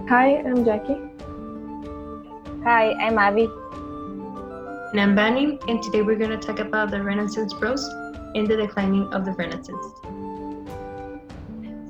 Hi, I'm Jackie. Hi, I'm Abby. And I'm Bani, and today we're going to talk about the Renaissance prose and the declining of the Renaissance.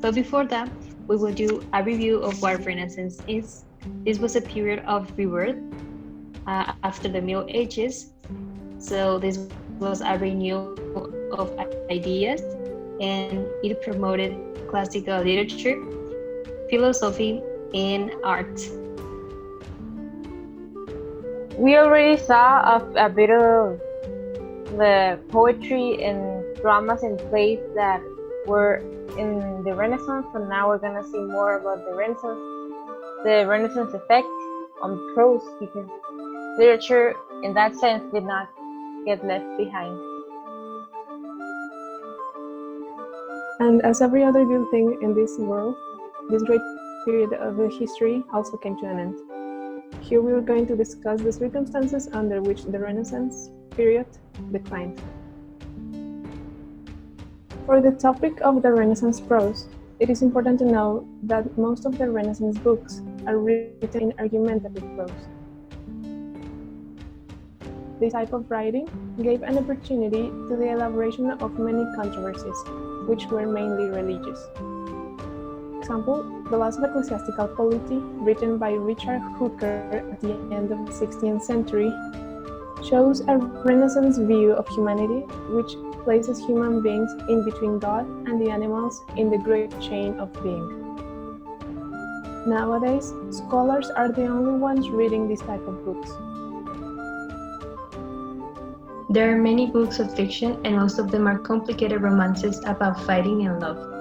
But before that, we will do a review of what Renaissance is. This was a period of rebirth after the Middle Ages. So this was a renewal of ideas, and it promoted classical literature, philosophy, and art. We already saw a bit of the poetry and dramas and plays that were in the Renaissance, and now we're gonna see more about the Renaissance effect on prose, because literature, in that sense, did not get left behind. And as every other good thing in this world, this great period of the history also came to an end. Here we are going to discuss the circumstances under which the Renaissance period declined. For the topic of the Renaissance prose, it is important to know that most of the Renaissance books are written in argumentative prose. This type of writing gave an opportunity to the elaboration of many controversies, which were mainly religious. For example, the Laws of Ecclesiastical Polity, written by Richard Hooker at the end of the 16th century, shows a Renaissance view of humanity which places human beings in between God and the animals in the great chain of being. Nowadays, scholars are the only ones reading this type of books. There are many books of fiction, and most of them are complicated romances about fighting and love.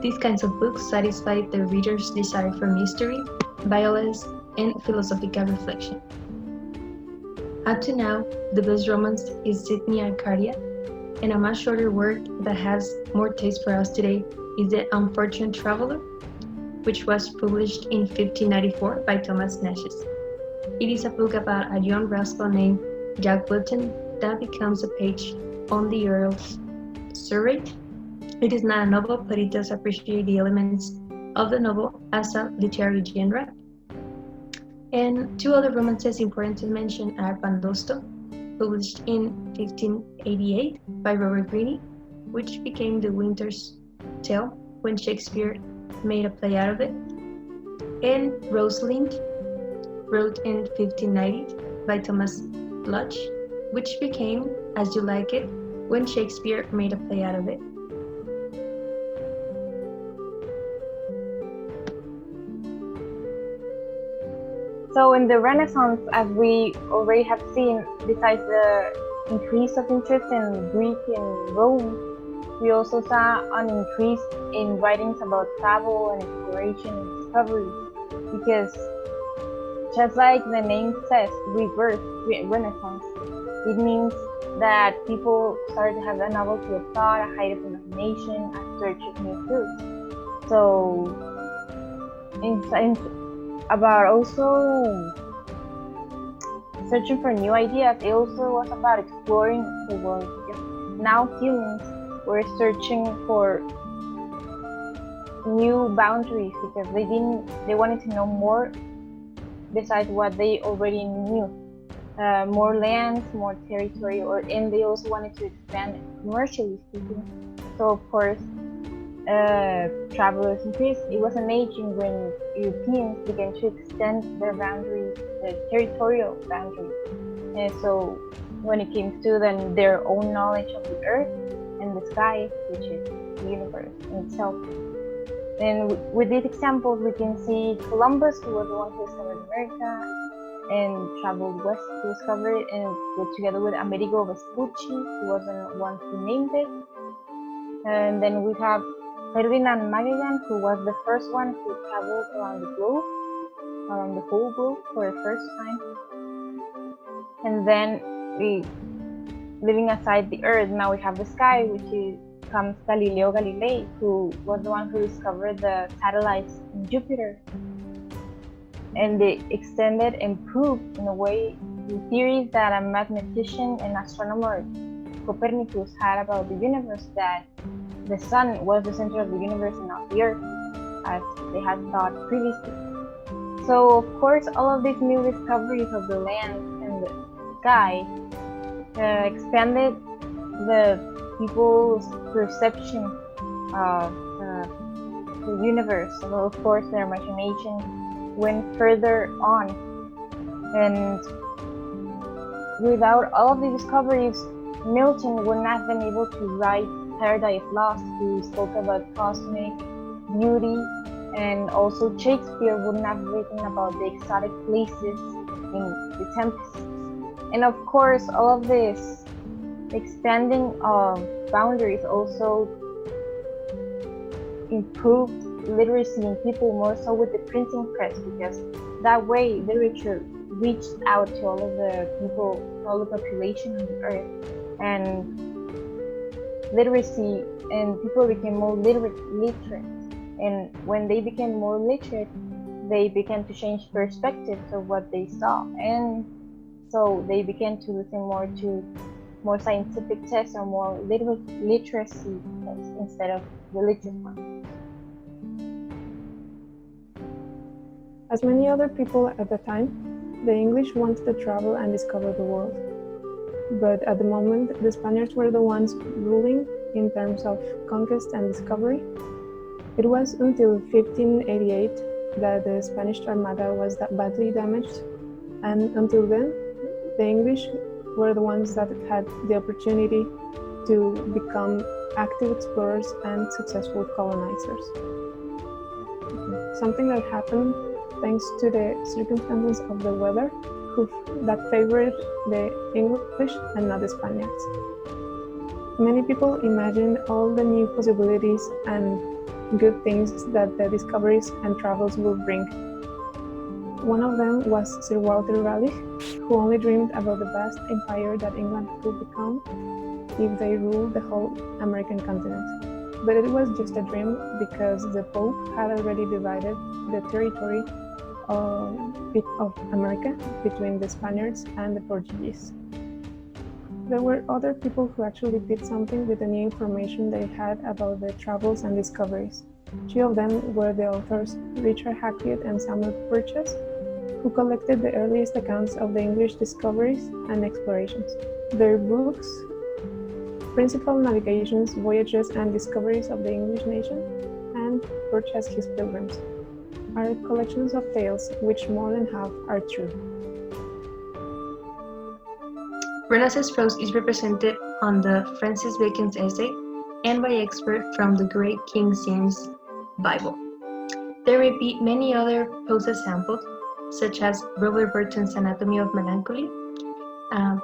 These kinds of books satisfy the reader's desire for mystery, violence, and philosophical reflection. Up to now, the best romance is Sydney Arcadia, and a much shorter work that has more taste for us today is The Unfortunate Traveler, which was published in 1594 by Thomas Nashes. It is a book about a young rascal named Jack Wilton that becomes a page on the Earl's surrey. It is not a novel, but it does appreciate the elements of the novel as a literary genre. And two other romances important to mention are Pandosto, published in 1588 by Robert Greene, which became The Winter's Tale when Shakespeare made a play out of it, and Rosalind, wrote in 1590 by Thomas Lodge, which became As You Like It when Shakespeare made a play out of it. So in the Renaissance, as we already have seen, besides the increase of interest in Greek and Rome, we also saw an increase in writings about travel and exploration and discovery, because just like the name says, rebirth, Renaissance, it means that people started to have a novelty of thought, a height of imagination, a search of new truths. So, about also searching for new ideas, it also was about exploring the world. Because now humans were searching for new boundaries, because they wanted to know more besides what they already knew. More lands, more territory, and they also wanted to expand commercially speaking. So of course, travelers increased. It was an age in when Europeans began to extend their boundaries, their territorial boundaries. And so when it came to then their own knowledge of the earth and the sky, which is the universe in itself. And with these examples, we can see Columbus, who was the one who discovered America and traveled west to discover it, and together with Amerigo Vespucci, who was the one who named it. And then we have Ferdinand Magellan, who was the first one who traveled around the globe, around the whole globe for the first time. And then leaving aside the earth, now we have the sky, which comes Galileo Galilei, who was the one who discovered the satellites in Jupiter. And they extended and proved, in a way, the theories that a mathematician and astronomer Copernicus had about the universe, that the sun was the center of the universe and not the earth, as they had thought previously. So of course, all of these new discoveries of the land and the sky expanded the people's perception of the universe. So of course, their imagination went further on, and without all of the discoveries, Milton wouldn't have been able to write Paradise Lost, who spoke about cosmic beauty, and also Shakespeare wouldn't have written about the exotic places in The Tempest. And of course, all of this expanding of boundaries also improved literacy in people, more so with the printing press, because that way literature reached out to all of the people, all the population on the earth, and literacy and people became more literate. And when they became more literate, they began to change perspectives of what they saw, and so they began to listen more to more scientific texts or more literacy texts instead of religious ones. As many other people at the time, the English wanted to travel and discover the world. But at the moment, the Spaniards were the ones ruling in terms of conquest and discovery. It was until 1588 that the Spanish Armada was badly damaged, and until then, the English were the ones that had the opportunity to become active explorers and successful colonizers. Something that happened thanks to the circumstances of the weather that favored the English and not the Spaniards. Many people imagined all the new possibilities and good things that the discoveries and travels will bring. One of them was Sir Walter Raleigh, who only dreamed about the vast empire that England could become if they ruled the whole American continent. But it was just a dream because the Pope had already divided the territory of America between the Spaniards and the Portuguese. There were other people who actually did something with the new information they had about the travels and discoveries. Two of them were the authors Richard Hakluyt and Samuel Purchas, who collected the earliest accounts of the English discoveries and explorations. Their books, Principal Navigations, Voyages and Discoveries of the English Nation, and Purchas His Pilgrims, are collections of tales which more than half are true. Renaissance prose is represented on the Francis Bacon's essay and by experts from the great King James Bible. There may be many other prose examples, such as Robert Burton's Anatomy of Melancholy,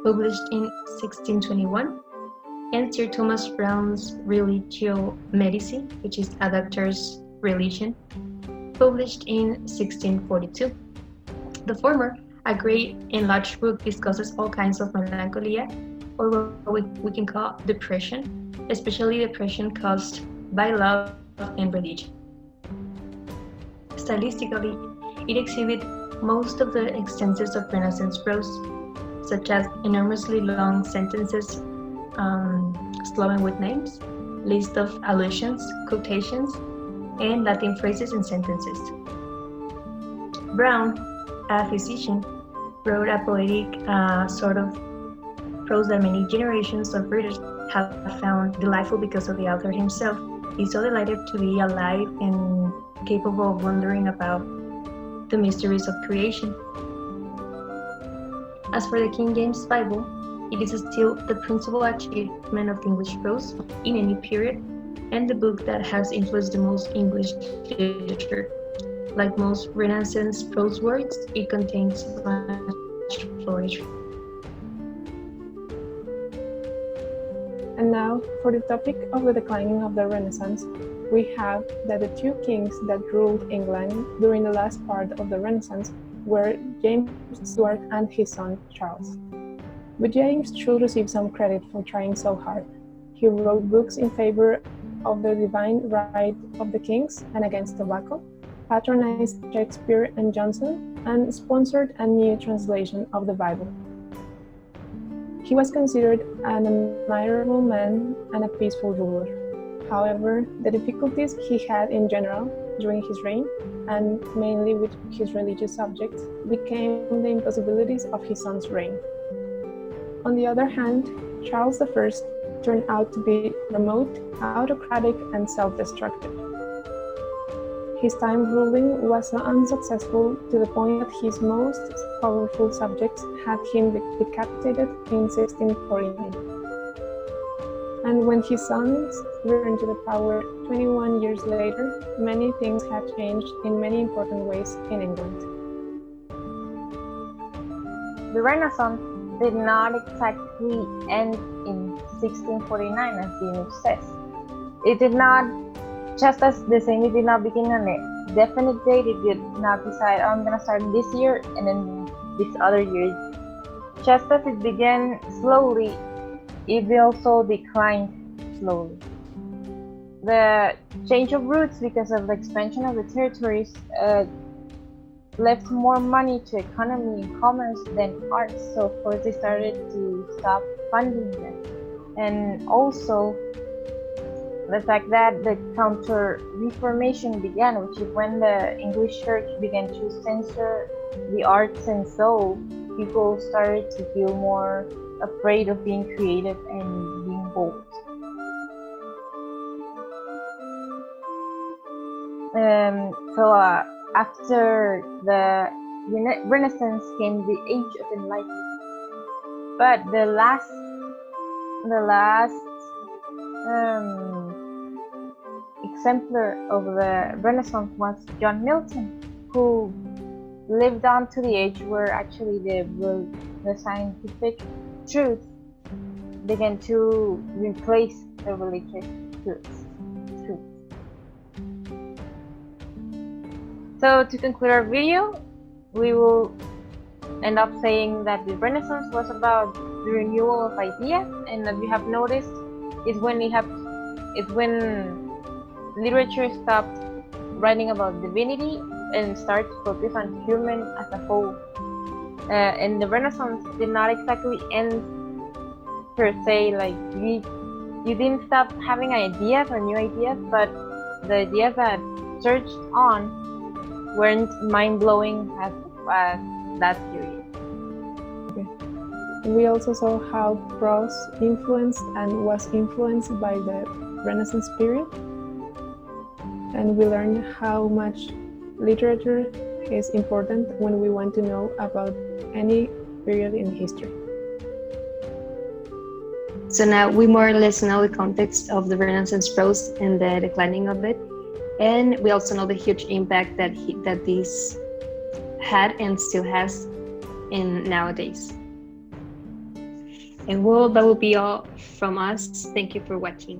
published in 1621, and Sir Thomas Browne's Religio Medici, which is a doctor's religion, published in 1642. The former, a great and large book, discusses all kinds of melancholia, or what we can call depression, especially depression caused by love and religion. Stylistically, it exhibits most of the extensions of Renaissance prose, such as enormously long sentences, slogan with names, list of allusions, quotations, and Latin phrases and sentences. Browne, a physician, wrote a poetic sort of prose that many generations of readers have found delightful because of the author himself. He's so delighted to be alive and capable of wondering about the mysteries of creation. As for the King James Bible, it is still the principal achievement of English prose in any period, and the book that has influenced the most English literature. Like most Renaissance prose works, it contains much poetry. And now, for the topic of the declining of the Renaissance, we have that the two kings that ruled England during the last part of the Renaissance were James Stuart and his son Charles. But James should receive some credit for trying so hard. He wrote books in favor of the divine right of the kings and against tobacco, patronized Shakespeare and Johnson, and sponsored a new translation of the Bible. He was considered an admirable man and a peaceful ruler. However, the difficulties he had in general during his reign and mainly with his religious subjects, became the impossibilities of his son's reign. On the other hand, Charles I turned out to be remote, autocratic, and self-destructive. His time ruling was so unsuccessful to the point that his most powerful subjects had him decapitated in 1649. And when his sons returned to the power 21 years later, many things had changed in many important ways in England. The Renaissance did not exactly end in 1649 as the image says. It did not, just as the same, it did not begin on a definite date. It did not decide, oh, I'm going to start this year and then this other year. Just as it began slowly, it also declined slowly. The change of routes because of the expansion of the territories left more money to economy and commerce than arts, so of course they started to stop funding them. And also the fact that the Counter-Reformation began, which is when the English church began to censor the arts, and so people started to feel more afraid of being creative and being bold. After the Renaissance came the Age of Enlightenment, but the last exemplar of the Renaissance was John Milton, who lived on to the age where actually the scientific truth began to replace the religious truth. So to conclude our video, we will end up saying that the Renaissance was about the renewal of ideas, and as we have noticed, is when literature stopped writing about divinity and started to focus on human as a whole. And the Renaissance did not exactly end per se, like you didn't stop having ideas or new ideas, but the ideas that searched on weren't mind-blowing as that period. Okay. We also saw how prose influenced and was influenced by the Renaissance period, and we learned how much literature is important when we want to know about any period in history. So now we more or less know the context of the Renaissance prose and the declining of it. And we also know the huge impact that this had and still has in nowadays. And well, that will be all from us. Thank you for watching.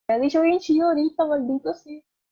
Me ha dicho bien chido ahorita, maldito sea.